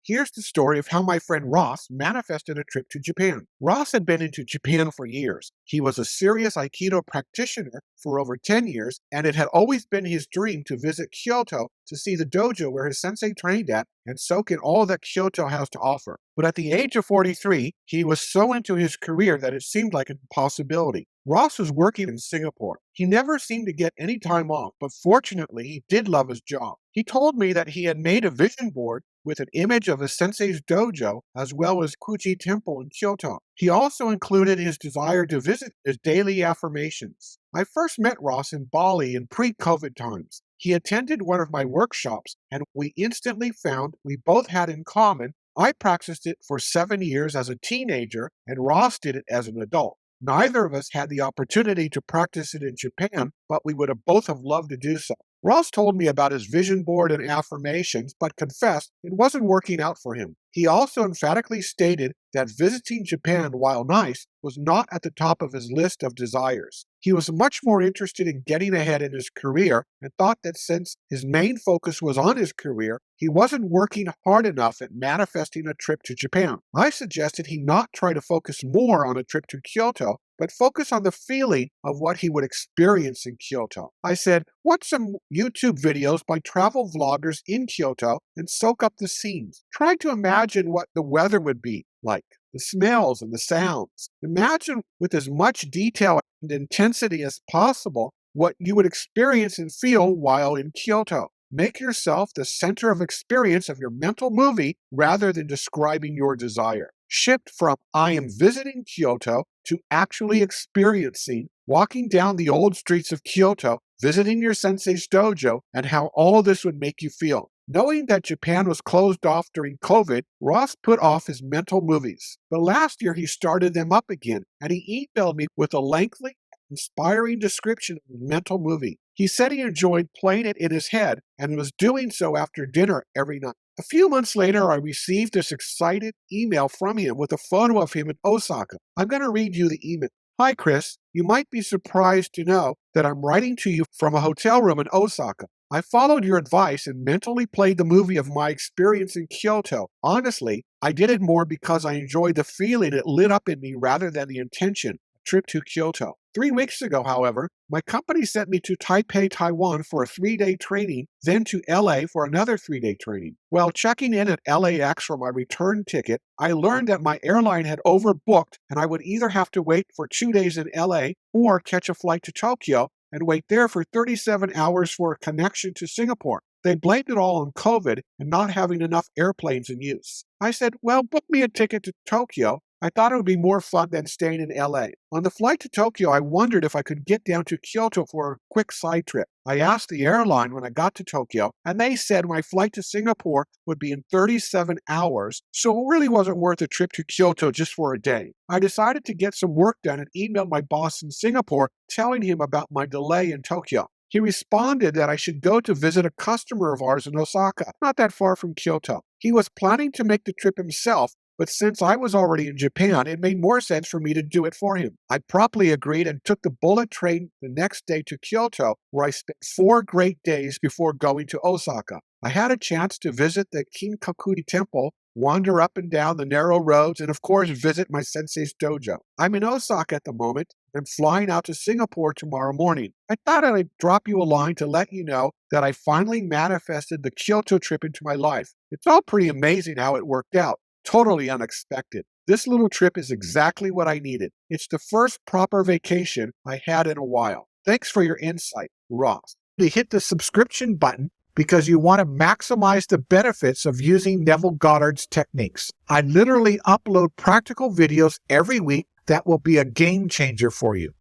Here's the story of how my friend Ross manifested a trip to Japan. Ross had been into Japan for years. He was a serious Aikido practitioner for over 10 years, and it had always been his dream to visit Kyoto to see the dojo where his sensei trained at and soak in all that Kyoto has to offer. But at the age of 43, he was so into his career that it seemed like an impossibility. Ross was working in Singapore. He never seemed to get any time off, but fortunately, he did love his job. He told me that he had made a vision board with an image of his sensei's dojo as well as Kuji Temple in Kyoto. He also included his desire to visit his daily affirmations. I first met Ross in Bali in pre-COVID times. He attended one of my workshops, and we instantly found we both had in common. I practiced it for 7 years as a teenager, and Ross did it as an adult. Neither of us had the opportunity to practice it in Japan, but we would have both have loved to do so. Ross told me about his vision board and affirmations, but confessed it wasn't working out for him. He also emphatically stated that visiting Japan, while nice, was not at the top of his list of desires. He was much more interested in getting ahead in his career and thought that since his main focus was on his career, he wasn't working hard enough at manifesting a trip to Japan. I suggested he not try to focus more on a trip to Kyoto, but focus on the feeling of what he would experience in Kyoto. I said, watch some YouTube videos by travel vloggers in Kyoto and soak up the scenes. Try to imagine what the weather would be like, the smells and the sounds. Imagine with as much detail and intensity as possible what you would experience and feel while in Kyoto. Make yourself the center of experience of your mental movie rather than describing your desire. Shift from I am visiting Kyoto to actually experiencing walking down the old streets of Kyoto, visiting your sensei's dojo, and how all this would make you feel. Knowing that Japan was closed off during COVID, Ross put off his mental movies. But last year he started them up again, and he emailed me with a lengthy, inspiring description of his mental movie. He said he enjoyed playing it in his head and was doing so after dinner every night. A few months later, I received this excited email from him with a photo of him in Osaka. I'm going to read you the email. Hi, Chris. You might be surprised to know that I'm writing to you from a hotel room in Osaka. I followed your advice and mentally played the movie of my experience in Kyoto. Honestly, I did it more because I enjoyed the feeling it lit up in me rather than the intention. Trip to Kyoto. 3 weeks ago, however, my company sent me to Taipei, Taiwan for a 3-day training, then to LA for another 3-day training. While checking in at LAX for my return ticket, I learned that my airline had overbooked and I would either have to wait for 2 days in LA or catch a flight to Tokyo and wait there for 37 hours for a connection to Singapore. They blamed it all on COVID and not having enough airplanes in use. I said, well, book me a ticket to Tokyo. I thought it would be more fun than staying in LA. On the flight to Tokyo, I wondered if I could get down to Kyoto for a quick side trip. I asked the airline when I got to Tokyo, and they said my flight to Singapore would be in 37 hours, so it really wasn't worth a trip to Kyoto just for a day. I decided to get some work done and emailed my boss in Singapore, telling him about my delay in Tokyo. He responded that I should go to visit a customer of ours in Osaka, not that far from Kyoto. He was planning to make the trip himself, but since I was already in Japan, it made more sense for me to do it for him. I promptly agreed and took the bullet train the next day to Kyoto, where I spent 4 great days before going to Osaka. I had a chance to visit the Kinkakuji Temple, wander up and down the narrow roads, and of course visit my sensei's dojo. I'm in Osaka at the moment. I'm flying out to Singapore tomorrow morning. I thought I'd drop you a line to let you know that I finally manifested the Kyoto trip into my life. It's all pretty amazing how it worked out. Totally unexpected. This little trip is exactly what I needed. It's the first proper vacation I had in a while. Thanks for your insight, Ross. Hit the subscription button because you want to maximize the benefits of using Neville Goddard's techniques. I literally upload practical videos every week that will be a game changer for you.